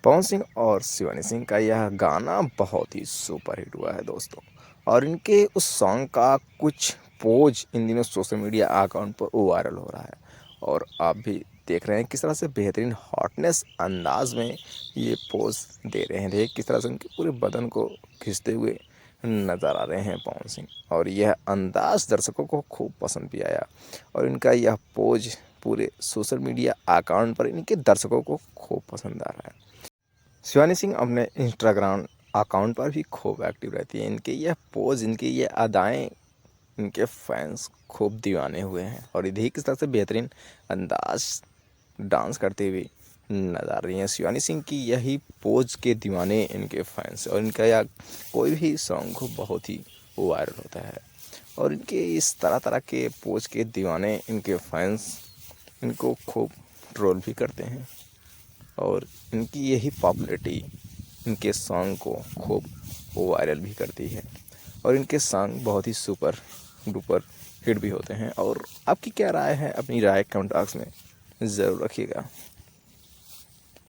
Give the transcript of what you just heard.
पवन सिंह और शिवानी सिंह का यह गाना बहुत ही सुपर हिट हुआ है दोस्तों। और इनके उस सॉन्ग का कुछ पोज इन दिनों सोशल मीडिया अकाउंट पर वायरल हो रहा है। और आप भी देख रहे हैं किस तरह से बेहतरीन हॉटनेस अंदाज में ये पोज दे रहे हैं। देखिए किस तरह से उनके पूरे बदन को खींचते हुए नज़र आ रहे हैं पवन सिंह। और यह अंदाज दर्शकों को खूब पसंद भी आया। और इनका यह पोज पूरे सोशल मीडिया अकाउंट पर इनके दर्शकों को खूब पसंद आ रहा है। शिवानी सिंह अपने इंस्टाग्राम अकाउंट पर भी खूब एक्टिव रहती है। इनके यह पोज, इनकी ये अदाएँ इनके फैंस खूब दीवाने हुए हैं। और ये देखिए किस तरह से बेहतरीन अंदाज डांस करते हुए नजर आ रही हैं। शिवानी सिंह की यही पोज के दीवाने इनके फैंस, और इनका यह कोई भी सॉन्ग हो बहुत ही वायरल होता है। और इनके इस तरह तरह के पोज के दीवाने इनके फैंस इनको खूब ट्रोल भी करते हैं। और इनकी यही पॉपुलैरिटी इनके सॉन्ग को खूब वायरल भी करती है। और इनके सॉन्ग बहुत ही सुपर डुपर हिट भी होते हैं। और आपकी क्या राय है? अपनी राय कमेंट बॉक्स में ज़रूर रखिएगा।